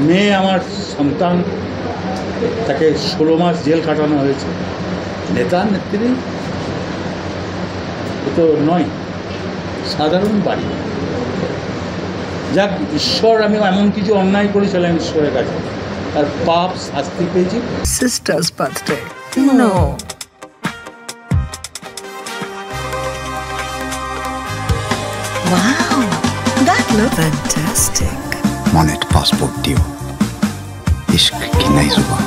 মেয়ে আমার সন্তান, তাকে 16 মাস জেল কাটানো হয়েছে। নেতা নেত্রী এ তো নয়, সাধারণ বাড়ি। যাক, ঈশ্বর, আমি এমন কিছু অন্যায় করেছিলাম ঈশ্বরের কাছে, আর পাপ শাস্তি পেয়েছি। Sister's birthday. No. Wow, that looks fantastic. Monet passport diyo. Ishq ki nayi zuban.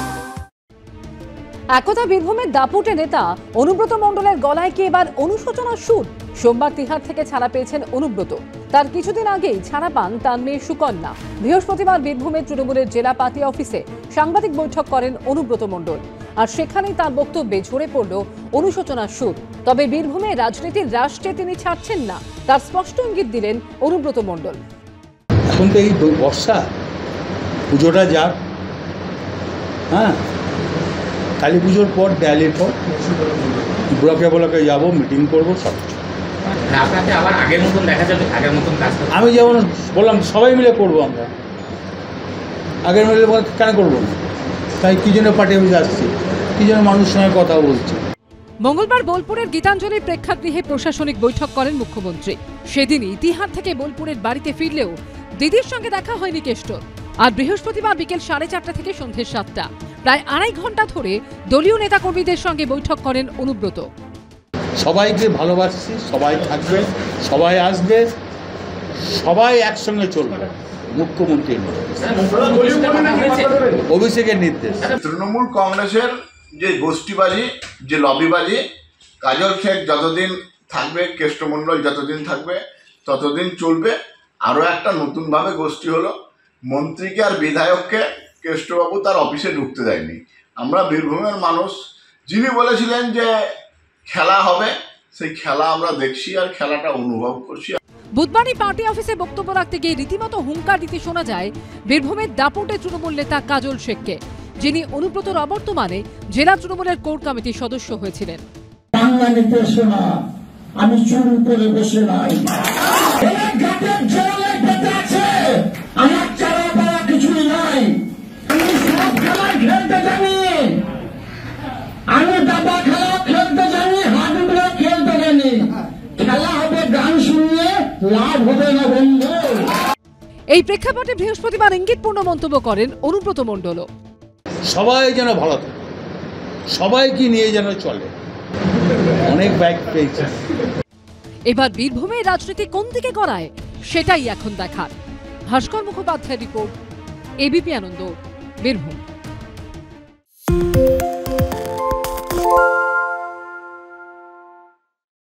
একদা বীরভূমের দাপুটে নেতা অনুব্রত মণ্ডলের গলায় কি এবার অনুশোচনার সুর? সোমবার তিহার থেকে ছাড়া পেয়েছেন অনুব্রত। তার কিছুদিন আগেই ছাড়া পান তার মেয়ে সুকন্যা। বৃহস্পতিবার বীরভূমের তৃণমূলের জেলা পার্টি অফিসে সাংবাদিক বৈঠক করেন অনুব্রত মণ্ডল, আর সেখানেই তার বক্তব্যে ঝরে পড়ল অনুশোচনার সুর। তবে বীরভূমে রাজনীতির রাষ্ট্রে তিনি ছাড়ছেন না, তার স্পষ্ট ইঙ্গিত দিলেন অনুব্রত মণ্ডল। এখন তো এই বর্ষা, পুজোটা যাক, হ্যাঁ, কালী পুজোর পর, দেয়ালির পর ব্লকে ব্লকে যাবো, মিটিং করবো, সব কিছু। আপনাকে আবার আগের মতন দেখা যাবে, আগের মতন কাজ আমি যেমন বললাম, সবাই মিলে করবো। আমরা আগের মিলে কেন করবো না? তাই কি জন্য পার্টি অফিসে আসছি, কি জন্য মানুষের সঙ্গে কথা বলছি। মঙ্গলবার বোলপুরের গীতাঞ্জলি প্রেক্ষাগৃহে প্রশাসনিক বৈঠক করেন মুখ্যমন্ত্রী। সেদিনই তিহার থেকে বোলপুরের বাড়িতে ফিরলেও দিদির সঙ্গে দেখা হয়নি কেষ্টর। আর বৃহস্পতিবার বিকেল 4:30 থেকে সন্ধ্যে 7টা, প্রায় 2.5 ঘন্টা ধরে দলীয় নেতাকর্মীদের সঙ্গে বৈঠক করেন অনুব্রত। সবাইকে ভালোবাসছি, সবাই থাকবে, সবাই আসবে, সবাই একসঙ্গে চলবে। মুখ্যমন্ত্রীর অভিষেকের নির্দেশ। তৃণমূল কংগ্রেসের যে গোষ্ঠীবাজি, যে লবিবাজি, কাজল শেখ যতদিন থাকবে, কেষ্টমণ্ডল যতদিন থাকবে, ততদিন চলবে। আরও একটা নতুনভাবে গোষ্ঠী হলো, মন্ত্রীকে আর বিধায়ককে কেষ্টবাবু তার অফিসে ঢুকতে দেয়নি। আমরা বীরভূমের মানুষ, যিনি বলেছিলেন যে খেলা হবে, সেই খেলা আমরা দেখছি আর খেলাটা অনুভব করছি। বুধবারই পার্টি অফিসে বক্তব্য রাখতে গিয়ে রীতিমতো হুঙ্কার দিতে শোনা যায় বীরভূমের দাপুটে তৃণমূল নেতা কাজল শেখকে, যিনি অনুব্রতর অবর্তমানে জেলা তৃণমূলের কোর কমিটির সদস্য হয়েছিলেন। আমি চুল করে বসে নাই, আমার চালা পাওয়া কিছুই নাই, আমি সব খেলায় খেলতে জানি, আমি দাবা খেলা খেলতে জানি, হাডুডুরা খেলতে জানি। খেলা হবে গান শুনিয়ে, লাভ হবে না বন্ধু। এই প্রেক্ষাপটে বৃহস্পতিবার ইঙ্গিতপূর্ণ মন্তব্য করেন অনুব্রত মণ্ডলও। সবাই যেন ভালো থাকে, সবাইকে নিয়ে যেন চলে। অনেক ব্যাগ পেয়েছে। এবার বীরভূমের রাজনীতি কোন দিকে গড়ায়, সেটাই এখন দেখার। ভাস্কর মুখোপাধ্যায়ের রিপোর্ট, এবিপি আনন্দ, বীরভূম।